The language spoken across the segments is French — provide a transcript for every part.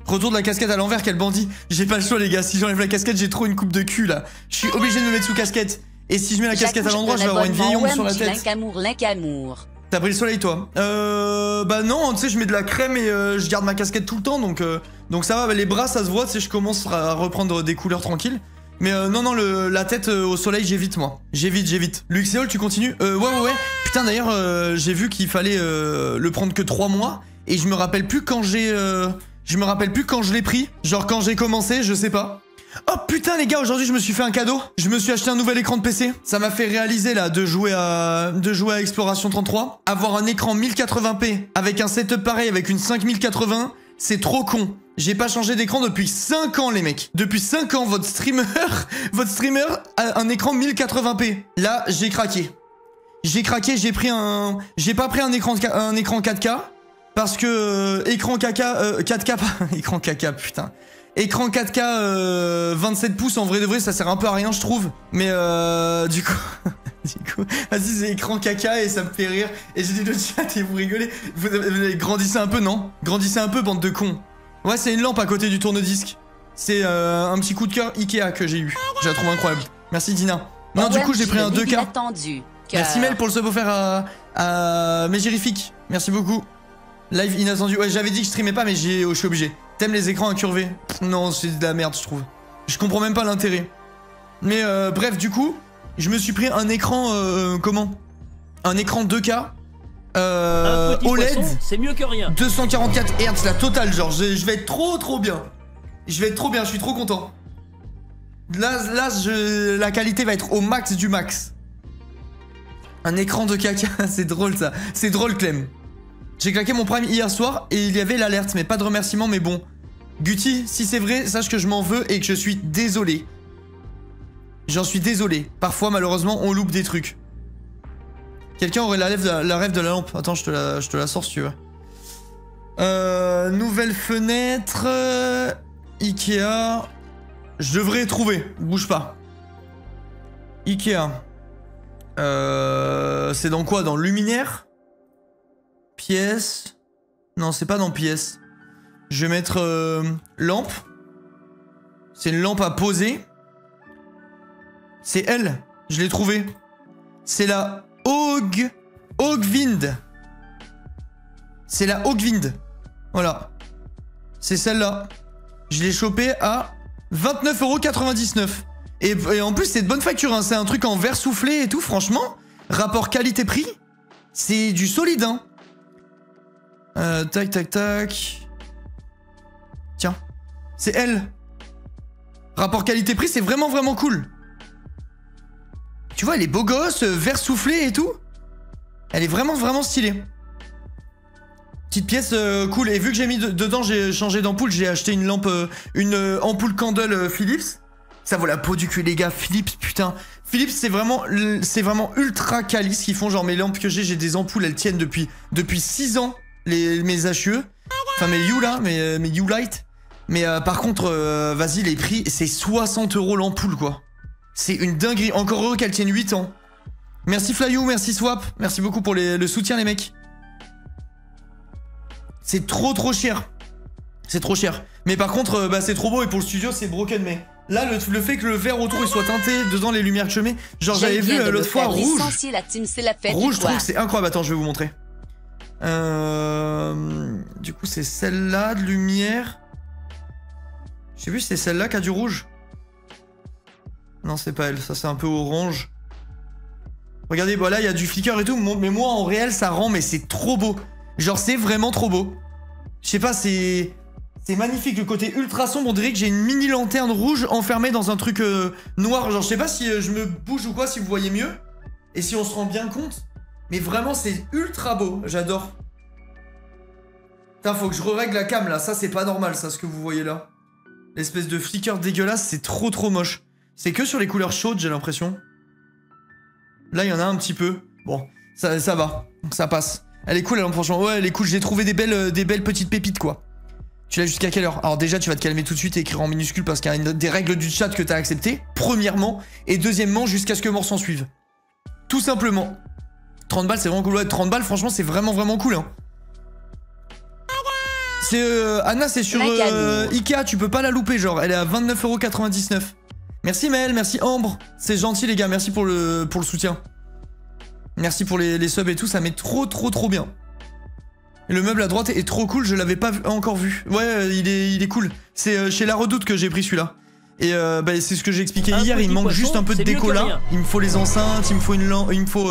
Retour de la casquette à l'envers, quel bandit. J'ai pas le choix les gars, si j'enlève la casquette j'ai trop une coupe de cul là. Je suis obligé de me mettre sous casquette. Et si je mets la casquette à l'endroit je vais avoir une vieille ombre sur la tête. T'as pris le soleil toi? Bah non, tu sais je mets de la crème et je garde ma casquette tout le temps donc ça va, bah, les bras ça se voit, tu sais je commence à reprendre des couleurs tranquilles. Mais non, la tête au soleil, j'évite moi. J'évite. Luxéol, tu continues? Ouais. Putain, d'ailleurs, j'ai vu qu'il fallait le prendre que 3 mois. Et je me rappelle plus quand je l'ai pris. Genre quand j'ai commencé, je sais pas. Oh putain les gars, aujourd'hui je me suis fait un cadeau. Je me suis acheté un nouvel écran de PC. Ça m'a fait réaliser là de jouer à Exploration 33. Avoir un écran 1080p avec un setup pareil avec une 5080, c'est trop con. J'ai pas changé d'écran depuis 5 ans les mecs. Depuis 5 ans votre streamer a un écran 1080p. Là, j'ai craqué. J'ai pas pris un écran 4K parce que écran 4K écran caca putain. Écran 4K 27 pouces en vrai de vrai, ça sert un peu à rien je trouve. Mais du coup, vas-y c'est écran caca et ça me fait rire. Et j'ai dit le chat et vous rigolez. Vous grandissez un peu non? Grandissez un peu bande de cons. Ouais, c'est une lampe à côté du tourne-disque. C'est un petit coup de cœur Ikea que j'ai eu. Je la trouve incroyable. Merci Dina. Non, du coup, j'ai pris un 2K. Merci Mel pour le sub offert à Mégérifique. Merci beaucoup. Live inattendu. Ouais, j'avais dit que je streamais pas, mais je suis obligé. T'aimes les écrans incurvés? Non, c'est de la merde, je trouve. Je comprends même pas l'intérêt. Mais bref, du coup, je me suis pris un écran... comment? Un écran 2K. OLED, c'est mieux que rien. 244 Hz la totale, genre je vais être trop bien. Je vais être trop bien, je suis trop content. Là la qualité va être au max du max. Un écran de caca, c'est drôle ça. C'est drôle Clem. J'ai claqué mon prime hier soir et il y avait l'alerte, mais pas de remerciement, mais bon. Guti, si c'est vrai, sache que je m'en veux et que je suis désolé. J'en suis désolé. Parfois malheureusement on loupe des trucs. Quelqu'un aurait la rêve de la lampe. Attends, je te la sors si tu veux. Nouvelle fenêtre. Ikea. Je devrais trouver. Bouge pas. Ikea. C'est dans quoi? Dans luminaire? Pièce. Non, c'est pas dans pièce. Je vais mettre lampe. C'est une lampe à poser. C'est elle. Je l'ai trouvée. C'est la Hogwind. C'est la Hogwind. Voilà. C'est celle-là. Je l'ai chopée à 29,99 €. Et en plus, c'est de bonne facture. Hein. C'est un truc en verre soufflé et tout. Franchement, rapport qualité-prix, c'est du solide. Hein. Tac. Tiens. C'est elle. Rapport qualité-prix, c'est vraiment cool. Tu vois, elle est beau gosse, verre soufflé et tout. Elle est vraiment stylée. Petite pièce cool. Et vu que j'ai mis dedans, j'ai changé d'ampoule, j'ai acheté une lampe, une ampoule candle Philips. Ça vaut la peau du cul, les gars. Philips, putain. Philips, c'est vraiment ultra quali ce qu'ils font. Genre, mes lampes que j'ai des ampoules, elles tiennent depuis 6 ans, mes HUE. Enfin, mes U là, mes U-Light. Mais par contre, vas-y, les prix, c'est 60 € l'ampoule, quoi. C'est une dinguerie. Encore heureux qu'elle tienne 8 ans. Merci Flyou, merci Swap. Merci beaucoup pour le soutien, les mecs. C'est trop cher. C'est trop cher. Mais par contre, bah, c'est trop beau. Et pour le studio, c'est broken. Mais là, le fait que le verre autour il soit teinté dedans les lumières que je mets. Genre, j'avais vu l'autre fois rouge. Rouge, je trouve que c'est incroyable. Attends, je vais vous montrer. Du coup, c'est celle-là de lumière. Je sais plus si c'est celle-là qui a du rouge. Non, c'est pas elle. Ça, c'est un peu orange. Regardez, bah là, il y a du flicker et tout. Mais moi, en réel, ça rend, mais c'est trop beau. Genre, c'est vraiment trop beau. Je sais pas, c'est magnifique. Le côté ultra sombre, on dirait que j'ai une mini lanterne rouge enfermée dans un truc noir. Genre, je sais pas si je me bouge ou quoi, si vous voyez mieux. Et si on se rend bien compte. Mais vraiment, c'est ultra beau. J'adore. Putain, faut que je règle la cam, là. Ça, c'est pas normal, ça, ce que vous voyez là. L'espèce de flicker dégueulasse, c'est trop moche. C'est que sur les couleurs chaudes, j'ai l'impression. Là, il y en a un petit peu. Bon, ça va. Ça passe. Elle est cool, elle, franchement. Ouais, elle est cool. J'ai trouvé des belles petites pépites, quoi. Tu l'as jusqu'à quelle heure? Alors déjà, tu vas te calmer tout de suite et écrire en minuscule parce qu'il y a des règles du chat que t'as acceptées. Premièrement. Et deuxièmement, jusqu'à ce que mort s'en suive. Tout simplement. 30 balles, c'est vraiment cool. Ouais, 30 balles, franchement, c'est vraiment cool, hein. C'est Anna, c'est sur Ikea, tu peux pas la louper, genre, elle est à 29,99 €. Merci Maël, merci Ambre, c'est gentil les gars, merci pour le soutien. Merci pour les subs et tout, ça met trop bien. Et le meuble à droite est trop cool, je l'avais pas encore vu. Ouais, il est cool. C'est chez La Redoute que j'ai pris celui-là. Et bah, c'est ce que j'ai expliqué hier, il manque juste un peu de déco là. Il me faut les enceintes, il me faut une lampe, il me faut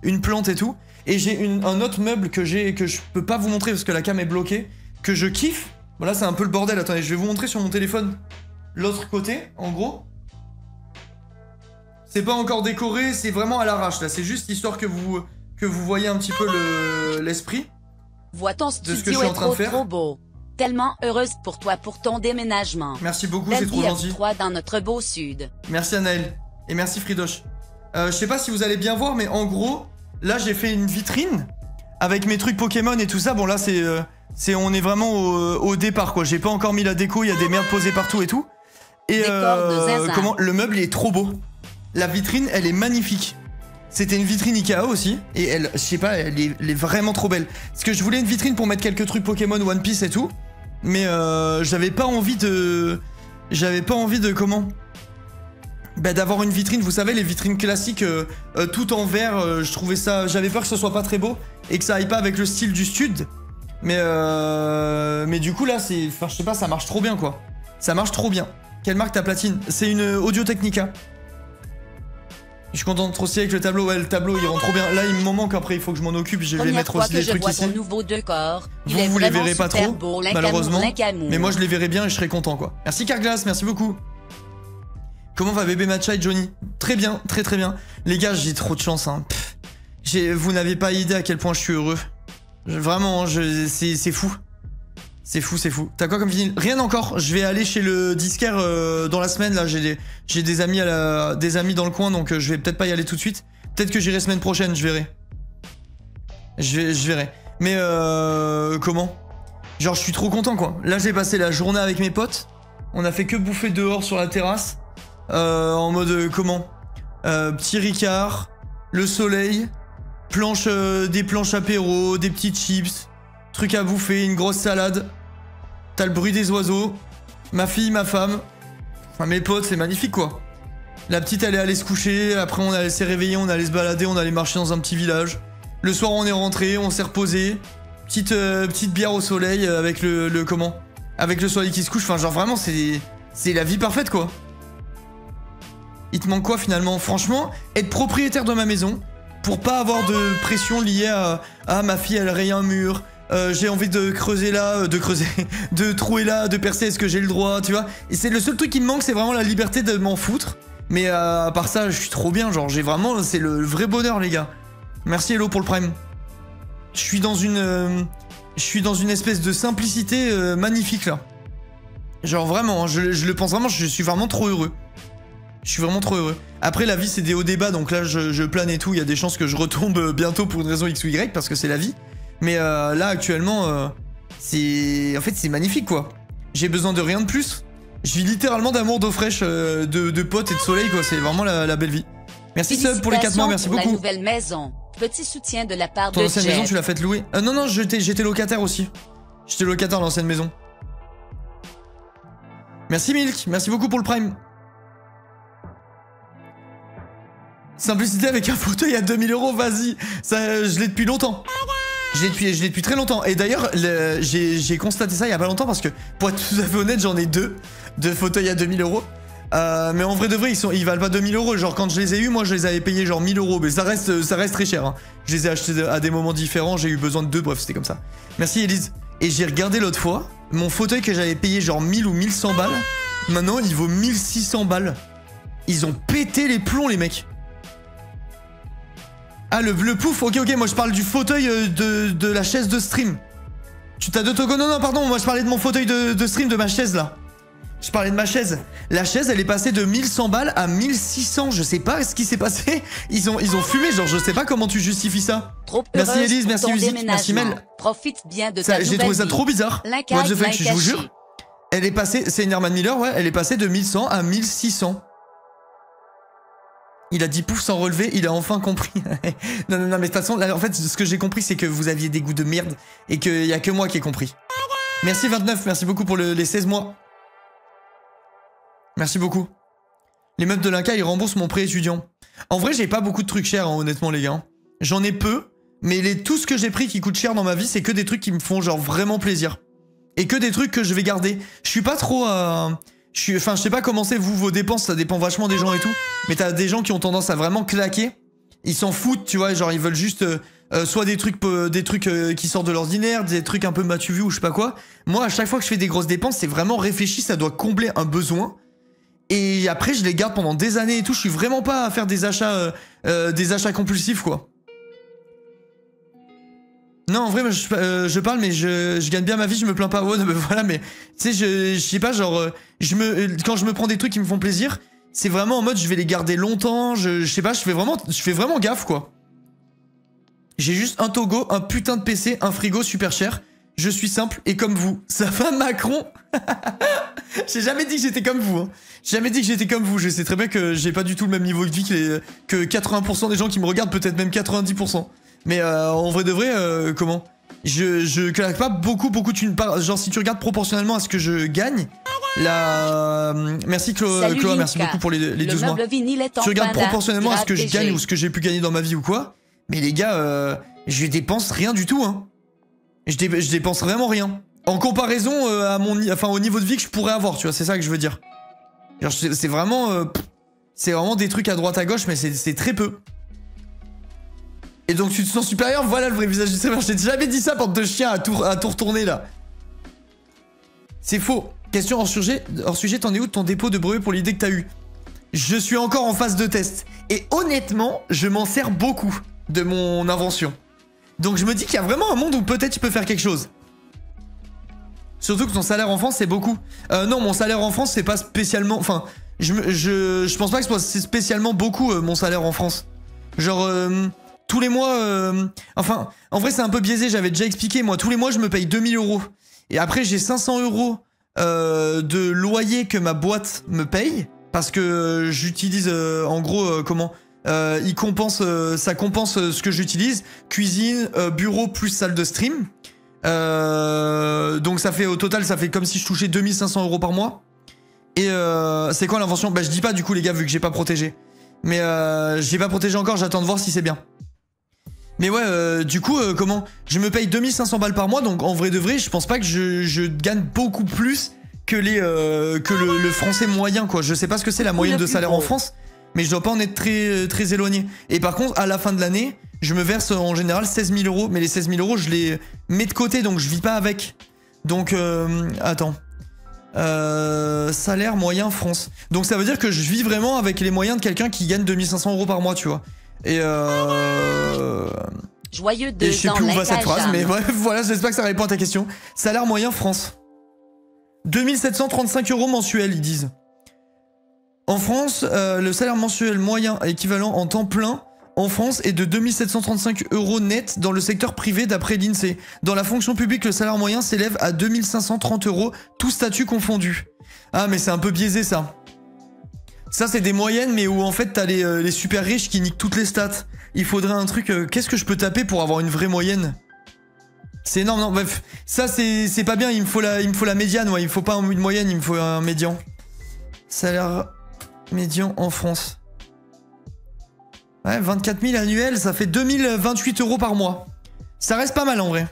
une plante et tout. Et j'ai un autre meuble que je peux pas vous montrer parce que la cam est bloquée, que je kiffe. Voilà, c'est un peu le bordel. Attendez, je vais vous montrer sur mon téléphone l'autre côté, en gros. C'est pas encore décoré, c'est vraiment à l'arrache là. C'est juste histoire que vous voyez un petit peu l'esprit de ce que je suis en train de faire. Trop beau. Tellement heureuse pour toi pour ton déménagement. Merci beaucoup, c'est trop gentil. Dans notre beau sud. Merci Anaël et merci Fridoche. Je sais pas si vous allez bien voir, mais en gros, là j'ai fait une vitrine avec mes trucs Pokémon et tout ça. Bon là on est vraiment au départ quoi. J'ai pas encore mis la déco, il y a des merdes posées partout et tout. Et le meuble il est trop beau. La vitrine elle est magnifique. C'était une vitrine Ikea aussi, et elle, je sais pas, elle est vraiment trop belle. Parce que je voulais une vitrine pour mettre quelques trucs Pokémon, One Piece et tout, mais j'avais pas envie de comment, bah d'avoir une vitrine, vous savez les vitrines classiques tout en verre, je trouvais ça, j'avais peur que ce soit pas très beau et que ça aille pas avec le style du stud, mais du coup là c'est, enfin je sais pas, ça marche trop bien quoi, ça marche trop bien. Quelle marque ta platine? C'est une Audio Technica. Je suis content de trop stylé avec le tableau, ouais le tableau il rend trop bien. Là il me manque, après il faut que je m'en occupe, je vais mettre aussi des trucs ici. Nouveau décor. Vous les verrez pas trop, malheureusement, mais moi je les verrai bien et je serai content quoi. Merci Carglass, merci beaucoup. Comment va bébé Matcha et Johnny? Très bien, très bien. Les gars j'ai trop de chance hein. Vous n'avez pas idée à quel point je suis heureux. Vraiment, c'est fou. C'est fou. T'as quoi comme vinyle? Rien encore. Je vais aller chez le disquaire dans la semaine. Là, j'ai des amis dans le coin, donc je vais peut-être pas y aller tout de suite. Peut-être que j'irai semaine prochaine. Je verrai. Je verrai. Mais comment? Genre, je suis trop content quoi. Là, j'ai passé la journée avec mes potes. On a fait que bouffer dehors sur la terrasse. En mode comment? Petit Ricard, le soleil, des planches apéro, des petites chips. Truc à bouffer, une grosse salade. T'as le bruit des oiseaux. Ma fille, ma femme. Enfin, mes potes, c'est magnifique quoi. La petite, elle est allée se coucher. Après, on s'est réveillé, on allait se balader, on allait marcher dans un petit village. Le soir, on est rentré, on s'est reposé. Petite bière au soleil avec avec le soleil qui se couche. Enfin, genre vraiment, c'est la vie parfaite quoi. Il te manque quoi finalement? Franchement, être propriétaire de ma maison pour pas avoir de pression liée à ma fille, elle raye un mur. J'ai envie de creuser là, de trouer là, de percer, est-ce que j'ai le droit, tu vois? Et c'est le seul truc qui me manque, c'est vraiment la liberté de m'en foutre. Mais à part ça, je suis trop bien, genre j'ai vraiment, c'est le vrai bonheur les gars. Merci Hello pour le prime. Je suis dans une espèce de simplicité magnifique là. Genre vraiment, je le pense vraiment, je suis vraiment trop heureux. Je suis vraiment trop heureux. Après la vie c'est des hauts débats, donc là je plane et tout, il y a des chances que je retombe bientôt pour une raison X ou Y parce que c'est la vie. Mais là actuellement c'est magnifique quoi. J'ai besoin de rien de plus. Je vis littéralement d'amour, d'eau fraîche, de potes et de soleil quoi. C'est vraiment la belle vie. Merci Sub pour les 4 mois, merci beaucoup. La nouvelle maison. Petit soutien de la part de Ton ancienne maison tu l'as faite louer? Non j'étais locataire aussi. J'étais locataire dans l'ancienne maison. Merci Milk, merci beaucoup pour le prime. Simplicité avec un fauteuil à 2000 €, vas-y. Ça, je l'ai depuis longtemps. Je l'ai depuis très longtemps. Et d'ailleurs, j'ai constaté ça il y a pas longtemps parce que, pour être tout à fait honnête, j'en ai deux fauteuils à 2000 €. Mais en vrai de vrai, ils valent pas 2000 €. Genre, quand je les ai eus, moi, je les avais payés genre 1000 €. Mais ça reste très cher. Hein. Je les ai achetés à des moments différents. J'ai eu besoin de deux. Bref, c'était comme ça. Merci, Elise. Et j'ai regardé l'autre fois. Mon fauteuil que j'avais payé genre 1000 ou 1100 balles. Maintenant, il vaut 1600 balles. Ils ont pété les plombs, les mecs. Ah, le pouf, ok, moi je parle du fauteuil de la chaise de stream. Tu t'as deux togos? Non, pardon, moi je parlais de mon fauteuil de stream, de ma chaise là. Je parlais de ma chaise. La chaise, elle est passée de 1100 balles à 1600, je sais pas ce qui s'est passé. Ils ont fumé, genre je sais pas comment tu justifies ça. Merci Elise, merci Musique, merci Mel. Profite bien de ta J'ai trouvé ça trop bizarre. What the fuck, je vous jure. Elle est passée, c'est une Herman Miller, ouais, elle est passée de 1100 à 1600. Il a dit pouf sans relever, il a enfin compris. non, mais de toute façon, là, en fait, ce que j'ai compris, c'est que vous aviez des goûts de merde et qu'il y a que moi qui ai compris. Merci 29, merci beaucoup pour les 16 mois. Merci beaucoup. Les meubles de l'Inca, ils remboursent mon prêt étudiant. En vrai, j'ai pas beaucoup de trucs chers, hein, honnêtement, les gars. J'en ai peu, mais tout ce que j'ai pris qui coûte cher dans ma vie, c'est que des trucs qui me font genre vraiment plaisir. Et que des trucs que je vais garder. Je suis pas trop... Enfin, je sais pas comment c'est, vous, vos dépenses, ça dépend vachement des gens et tout. Mais t'as des gens qui ont tendance à vraiment claquer. Ils s'en foutent, tu vois, genre ils veulent juste... soit des trucs qui sortent de l'ordinaire, des trucs un peu m'as-tu vu ou je sais pas quoi. Moi, à chaque fois que je fais des grosses dépenses, c'est vraiment réfléchi, ça doit combler un besoin. Et après, je les garde pendant des années et tout. Je suis vraiment pas à faire des achats compulsifs, quoi. Non, en vrai, moi, je parle, mais je gagne bien ma vie, je me plains pas. Ouais, voilà, mais tu sais, je sais pas, genre, quand je me prends des trucs qui me font plaisir, c'est vraiment en mode, je vais les garder longtemps. Je sais pas, je fais vraiment gaffe, quoi. J'ai juste un Togo, un putain de PC, un frigo super cher. Je suis simple et comme vous. Ça va, Macron? J'ai jamais dit que j'étais comme vous, hein. J'ai jamais dit que j'étais comme vous. Je sais très bien que j'ai pas du tout le même niveau de vie que 80% des gens qui me regardent, peut-être même 90%. Mais en vrai de vrai, comment? Je claque pas beaucoup de thunes. Genre, si tu regardes proportionnellement à ce que je gagne, merci Chloé, merci beaucoup pour les 12 mois. Tu regardes proportionnellement à ce que je gagne ou ce que j'ai pu gagner dans ma vie ou quoi. Mais les gars, je dépense rien du tout, hein. Je dépense vraiment rien. En comparaison au niveau de vie que je pourrais avoir, tu vois, c'est ça que je veux dire. Genre, c'est vraiment des trucs à droite à gauche, mais c'est très peu. Et donc tu te sens supérieur, voilà le vrai visage du streamer. Je t'ai jamais dit ça, porte de chien à tout retourner là. C'est faux. Question hors sujet, t'en es où de ton dépôt de brevet pour l'idée que t'as eu? Je suis encore en phase de test. Et honnêtement, je m'en sers beaucoup de mon invention. Donc je me dis qu'il y a vraiment un monde où peut-être tu peux faire quelque chose. Surtout que ton salaire en France, c'est beaucoup. Non, mon salaire en France, c'est pas spécialement... Enfin, je pense pas que c'est spécialement beaucoup, mon salaire en France. Genre, tous les mois... Enfin, en vrai, c'est un peu biaisé, j'avais déjà expliqué. Moi, tous les mois, je me paye 2000 €. Et après, j'ai 500 € de loyer que ma boîte me paye. Parce que j'utilise, en gros, ça compense ce que j'utilise. Cuisine, bureau, plus salle de stream. Donc ça fait au total, ça fait comme si je touchais 2500 € par mois. Et c'est quoi l'invention? Bah je dis pas du coup les gars, vu que j'ai pas protégé. Mais j'ai pas protégé encore, j'attends de voir si c'est bien. Mais ouais, du coup, je me paye 2500 balles par mois, donc en vrai de vrai, je pense pas que je gagne beaucoup plus que le français moyen, quoi. Je sais pas ce que c'est la moyenne de salaire en France, mais je dois pas en être très éloigné. Et par contre, à la fin de l'année, je me verse en général 16 000 €, mais les 16 000 €, je les mets de côté, donc je vis pas avec. Donc, attends. Salaire moyen France. Donc ça veut dire que je vis vraiment avec les moyens de quelqu'un qui gagne 2500 € par mois, tu vois. Et Joyeux et je sais plus où va cette phrase, mais bref, voilà, j'espère que ça répond à ta question. Salaire moyen France. 2735 € mensuels, ils disent. En France, le salaire mensuel moyen équivalent en temps plein en France est de 2735 € net dans le secteur privé d'après l'INSEE. Dans la fonction publique, le salaire moyen s'élève à 2530 €, tout statut confondu. Ah, mais c'est un peu biaisé, ça. Ça, c'est des moyennes, mais où en fait, t'as les super riches qui niquent toutes les stats. Il faudrait un truc... Qu'est-ce que je peux taper pour avoir une vraie moyenne? C'est énorme, non, bref. Ça, c'est pas bien, il me faut la médiane, ouais. Il me faut pas une moyenne, il me faut un médian. Salaire médian en France. Ouais, 24 000 annuels, ça fait 2028 € par mois. Ça reste pas mal, en vrai.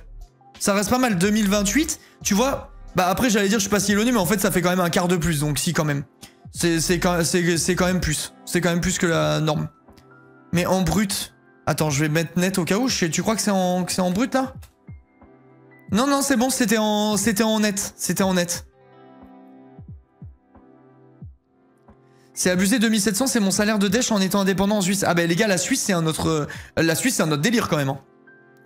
Ça reste pas mal, 2028. Tu vois, bah après, j'allais dire, je suis pas si éloigné, mais en fait, ça fait quand même un quart de plus, donc si, quand même. C'est quand même plus. C'est quand même plus que la norme. Mais en brut... Attends, je vais mettre net au cas où. Tu crois que c'est en brut, là? Non, non, c'est bon, c'était en net. C'était en net. C'est abusé, 2700, c'est mon salaire de dèche en étant indépendant en Suisse. Ah bah les gars, la Suisse, c'est un autre délire quand même. Hein.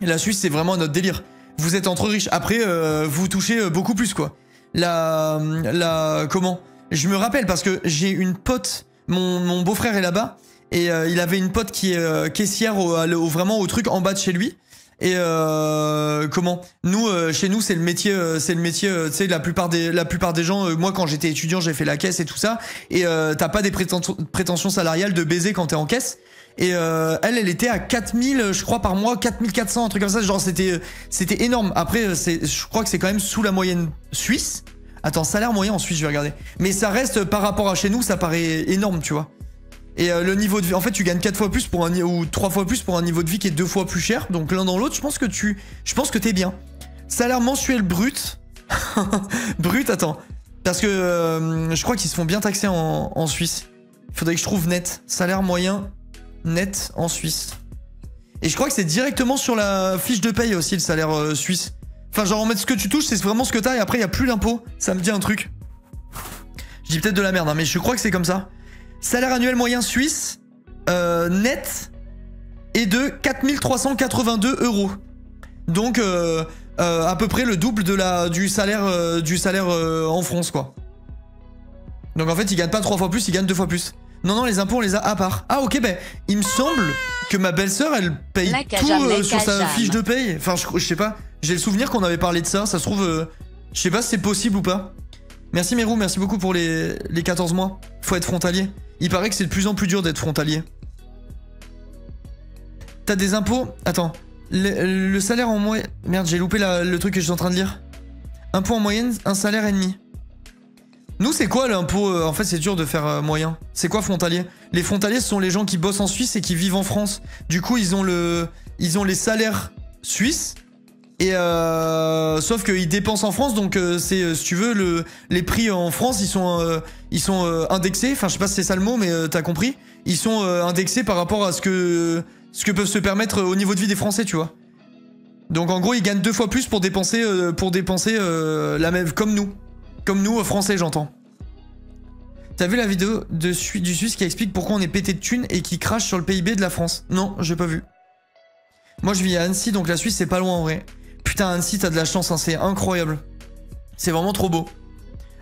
La Suisse, c'est vraiment un autre délire. Vous êtes entre riches. Après, vous touchez beaucoup plus, quoi. Comment? Je me rappelle parce que j'ai une pote, mon beau-frère est là-bas, et il avait une pote qui est caissière vraiment au truc en bas de chez lui. Et comment nous chez nous c'est le métier tu sais la plupart des gens moi quand j'étais étudiant j'ai fait la caisse et tout ça et t'as pas des prétentions salariales de baiser quand t'es en caisse et elle était à 4000 je crois par mois, 4400 un truc comme ça, genre c'était énorme. Après je crois que c'est quand même sous la moyenne suisse. Attends, salaire moyen en Suisse, je vais regarder. Mais ça reste par rapport à chez nous, ça paraît énorme, tu vois. Et le niveau de vie, en fait, tu gagnes 4 fois plus ou 3 fois plus pour un niveau de vie qui est 2 fois plus cher. Donc l'un dans l'autre, je pense que t'es bien. Salaire mensuel brut. Brut, attends. Parce que je crois qu'ils se font bien taxer en Suisse. Il faudrait que je trouve net. Salaire moyen net en Suisse. Et je crois que c'est directement sur la fiche de paye aussi le salaire suisse. Enfin, genre en mode ce que tu touches, c'est vraiment ce que t'as et après il n'y a plus d'impôt. Ça me dit un truc. Je dis peut-être de la merde, hein, mais je crois que c'est comme ça. Salaire annuel moyen suisse net est de 4382 €. Donc à peu près le double du salaire en France, quoi. Donc en fait, ils gagnent pas 3 fois plus, ils gagnent 2 fois plus. Non, les impôts, on les a à part. Ah ok, ben il me semble que ma belle-sœur, elle paye tout sur sa fiche de paye. Enfin, je sais pas. J'ai le souvenir qu'on avait parlé de ça. Ça se trouve, je sais pas si c'est possible ou pas. Merci Mérou, merci beaucoup pour les 14 mois. Faut être frontalier. Il paraît que c'est de plus en plus dur d'être frontalier. T'as des impôts? Attends. Le salaire en moyenne... Merde, j'ai loupé le truc que j'étais en train de lire. Impôt en moyenne, un salaire et demi. Nous, c'est quoi l'impôt? En fait, c'est dur de faire moyen. C'est quoi frontalier? Les frontaliers, ce sont les gens qui bossent en Suisse et qui vivent en France. Du coup, ils ont les salaires suisses. Et sauf qu'ils dépensent en France, donc c'est, si tu veux, les prix en France, ils sont indexés. Enfin, je sais pas si c'est ça le mot, mais t'as compris. Ils sont indexés par rapport à ce que peuvent se permettre au niveau de vie des Français, tu vois. Donc en gros, ils gagnent 2 fois plus pour dépenser la même, comme nous Français, j'entends. T'as vu la vidéo du Suisse qui explique pourquoi on est pété de thunes et qui crache sur le PIB de la France? Non, j'ai pas vu. Moi, je vis à Annecy, donc la Suisse, c'est pas loin en vrai. Putain, Annecy, t'as de la chance, hein, c'est incroyable. C'est vraiment trop beau.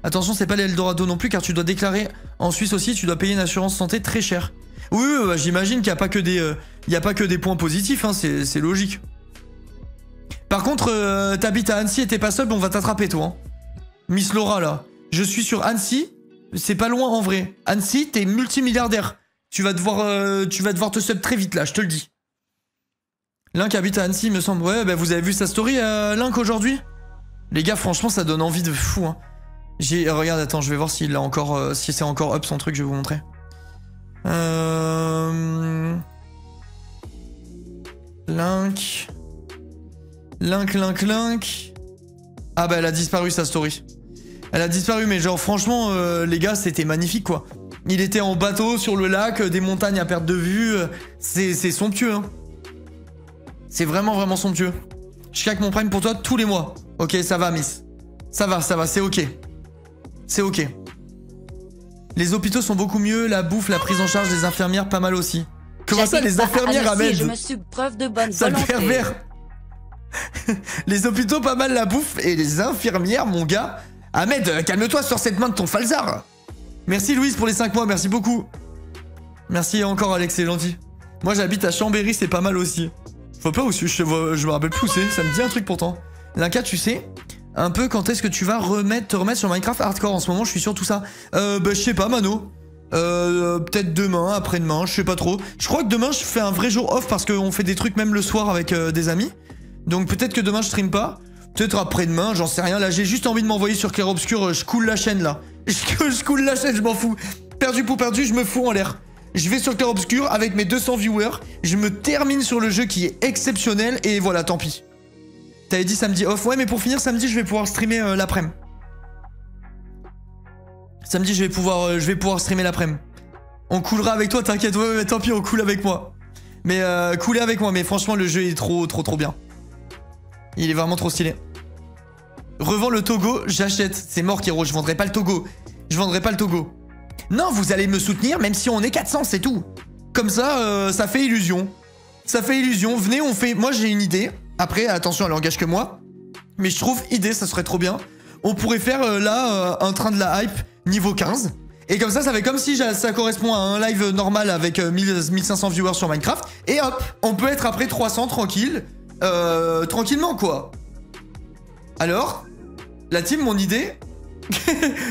Attention, c'est pas l'Eldorado non plus, car tu dois déclarer en Suisse aussi, tu dois payer une assurance santé très chère. Oui, bah, j'imagine qu'il n'y a pas que des points positifs, hein, c'est logique. Par contre, t'habites à Annecy et t'es pas seul, on va t'attraper, toi. Hein. Miss Laura, là. Je suis sur Annecy, c'est pas loin en vrai. Annecy, t'es multimilliardaire. Tu vas devoir te sub très vite, là, je te le dis. Link habite à Annecy, il me semble. Ouais, bah vous avez vu sa story, Link, aujourd'hui? Les gars, franchement, ça donne envie de fou. Hein. Regarde, attends, je vais voir s'il a encore, si c'est encore up son truc, je vais vous montrer. Link. Ah bah elle a disparu sa story. Elle a disparu, mais genre franchement, les gars, c'était magnifique, quoi. Il était en bateau sur le lac, des montagnes à perte de vue. C'est somptueux, hein. C'est vraiment somptueux. Je claque mon prime pour toi tous les mois. Ok, ça va, Miss. Ça va, c'est ok. C'est ok. Les hôpitaux sont beaucoup mieux, la bouffe, la prise en charge des infirmières, pas mal aussi. Comment ça, les infirmières, Ahmed? Je me suis preuve de bonne volonté. Ça pervers. Les hôpitaux, pas mal la bouffe, et les infirmières, mon gars. Ahmed, calme-toi sur cette main de ton falzar. Merci Louise pour les 5 mois, merci beaucoup. Merci encore Alex, c'est gentil. Moi j'habite à Chambéry, c'est pas mal aussi. Faut pas où je me rappelle plus où c'est, ça me dit un truc pourtant. Linka, tu sais un peu quand est-ce que tu vas te remettre sur Minecraft Hardcore? En ce moment, je suis sur tout ça. Bah je sais pas, Mano. Peut-être demain, après-demain, je sais pas trop. Je crois que demain, je fais un vrai jour off parce qu'on fait des trucs même le soir avec des amis. Donc peut-être que demain, je stream pas. Peut-être après-demain, j'en sais rien. Là, j'ai juste envie de m'envoyer sur Clair Obscur. Je coule la chaîne, là. Je coule la chaîne, je m'en fous. Perdu pour perdu, je me fous en l'air. Je vais sur Clair Obscur avec mes 200 viewers. Je me termine sur le jeu qui est exceptionnel. Et voilà, tant pis. T'avais dit samedi off. Ouais, mais pour finir, samedi, je vais pouvoir streamer l'après-midi. Samedi, je vais pouvoir streamer l'après-midi. On coulera avec toi, t'inquiète. Ouais, mais tant pis, on coule avec moi. Mais couler avec moi. Mais franchement, le jeu est trop bien. Il est vraiment trop stylé. Revends le Togo, j'achète. C'est mort, Kero, je vendrai pas le Togo. Je vendrai pas le Togo. Non, vous allez me soutenir même si on est 400, c'est tout. Comme ça, ça fait illusion. Ça fait illusion. Venez, on fait... Moi, j'ai une idée. Après, attention, elle engage que moi. Mais je trouve, idée, ça serait trop bien. On pourrait faire, là, un train de la hype niveau 15. Et comme ça fait comme si ça correspond à un live normal avec 1500 viewers sur Minecraft. Et hop, on peut être après 300 tranquille. tranquillement, quoi. Alors, la team, mon idée...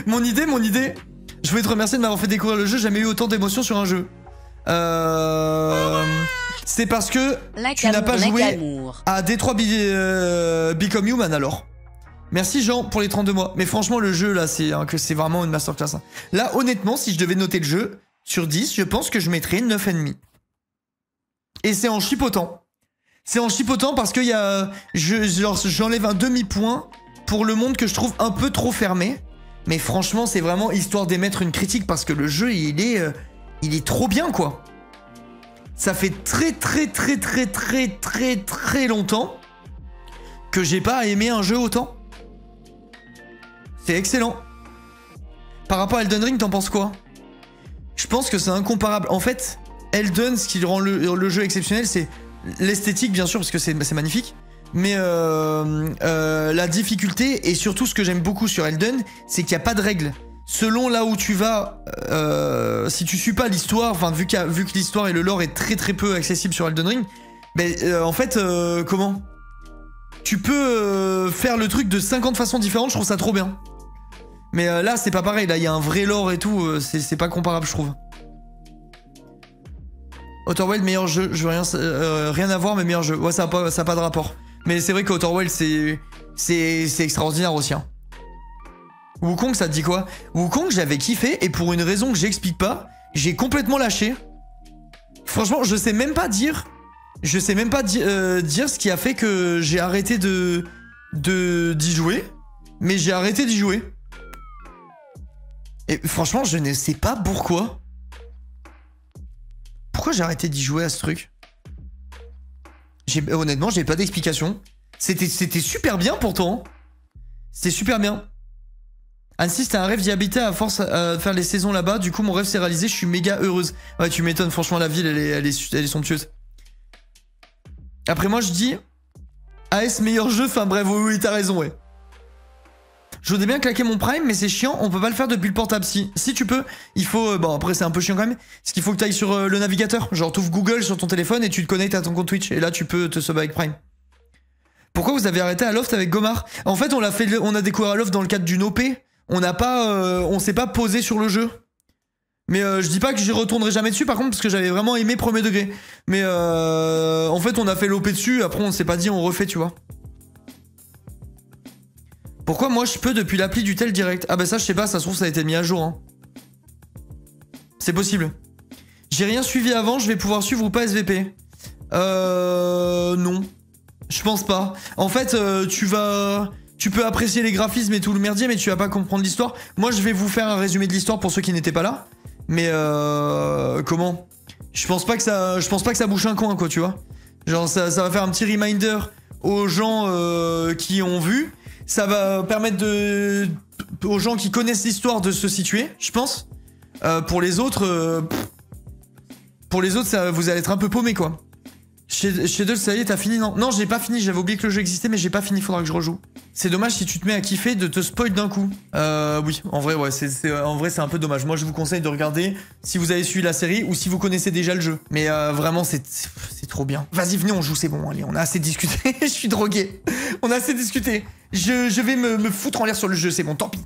mon idée... Je voulais te remercier de m'avoir fait découvrir le jeu, j'ai jamais eu autant d'émotions sur un jeu. C'est parce que tu n'as pas joué à D3 Become Human, alors. Merci Jean pour les 32 mois. Mais franchement, le jeu, là, c'est vraiment une masterclass. Hein. Là, honnêtement, si je devais noter le jeu sur 10, je pense que je mettrais 9,5. Et c'est en chipotant. C'est en chipotant parce que j'enlève un demi-point pour le monde que je trouve un peu trop fermé. Mais franchement, c'est vraiment histoire d'émettre une critique parce que le jeu, il est trop bien, quoi. Ça fait très longtemps que j'ai pas aimé un jeu autant. C'est excellent. Par rapport à Elden Ring, t'en penses quoi? Je pense que c'est incomparable. En fait, Elden, ce qui rend le jeu exceptionnel, c'est l'esthétique, bien sûr, parce que c'est magnifique. Mais la difficulté, et surtout ce que j'aime beaucoup sur Elden, c'est qu'il n'y a pas de règles. Selon là où tu vas, si tu suis pas l'histoire, enfin vu que l'histoire et le lore est très peu accessible sur Elden Ring, ben en fait, comment? Tu peux faire le truc de 50 façons différentes, je trouve ça trop bien. Mais là, c'est pas pareil, là il y a un vrai lore et tout, c'est pas comparable, je trouve. Outer Wild, meilleur jeu, je veux rien à voir, mais meilleur jeu. Ouais, ça a pas de rapport. Mais c'est vrai qu'Outer Wild, c'est extraordinaire aussi. Hein. Wukong, ça te dit quoi? Wukong, j'avais kiffé, et pour une raison que j'explique pas, j'ai complètement lâché. Franchement, je sais même pas dire ce qui a fait que j'ai arrêté d'y jouer, mais j'ai arrêté d'y jouer. Et franchement, je ne sais pas pourquoi. Pourquoi j'ai arrêté d'y jouer à ce truc? Honnêtement, j'ai pas d'explication. C'était super bien pourtant. C'était super bien. Annecy, c'était un rêve d'y habiter à force à faire les saisons là-bas. Du coup, mon rêve s'est réalisé. Je suis méga heureuse. Ouais, tu m'étonnes. Franchement, la ville, elle est somptueuse. Après, moi, je dis AS meilleur jeu. Enfin, bref, oui, t'as raison, ouais. Je voudrais bien claquer mon Prime, mais c'est chiant. On peut pas le faire depuis le portable. Si tu peux, il faut. Bon, après, c'est un peu chiant quand même. Ce qu'il faut que tu ailles sur le navigateur. Genre, t'ouvres Google sur ton téléphone et tu te connectes à ton compte Twitch. Et là, tu peux te sub avec Prime. Pourquoi vous avez arrêté à Loft avec Gomar? En fait, on a découvert à Loft dans le cadre d'une OP. On s'est pas posé sur le jeu. Mais je dis pas que j'y retournerai jamais dessus par contre parce que j'avais vraiment aimé premier degré. Mais en fait on a fait l'OP dessus, après on s'est pas dit on refait tu vois. Pourquoi moi je peux depuis l'appli du tel direct? Ah bah ça je sais pas, ça se trouve ça a été mis à jour hein. C'est possible. J'ai rien suivi avant, je vais pouvoir suivre ou pas SVP? Non. Je pense pas. En fait tu peux apprécier les graphismes et tout le merdier, mais tu vas pas comprendre l'histoire. Moi, je vais vous faire un résumé de l'histoire pour ceux qui n'étaient pas là. Mais comment? Je pense pas que ça bouche un coin, quoi, tu vois. Genre, ça va faire un petit reminder aux gens qui ont vu. Ça va permettre aux gens qui connaissent l'histoire de se situer, je pense. Pour les autres, ça, vous allez être un peu paumés, quoi. Shadow, ça y est, t'as fini? Non, j'ai pas fini, j'avais oublié que le jeu existait, mais j'ai pas fini, faudra que je rejoue. C'est dommage si tu te mets à kiffer de te spoil d'un coup. Oui, en vrai, ouais, en vrai, c'est un peu dommage. Moi, je vous conseille de regarder si vous avez suivi la série ou si vous connaissez déjà le jeu. Mais vraiment, c'est trop bien. Vas-y, venez, on joue, c'est bon, allez, on a assez discuté. Je suis drogué. On a assez discuté. Je vais me foutre en l'air sur le jeu, c'est bon, tant pis.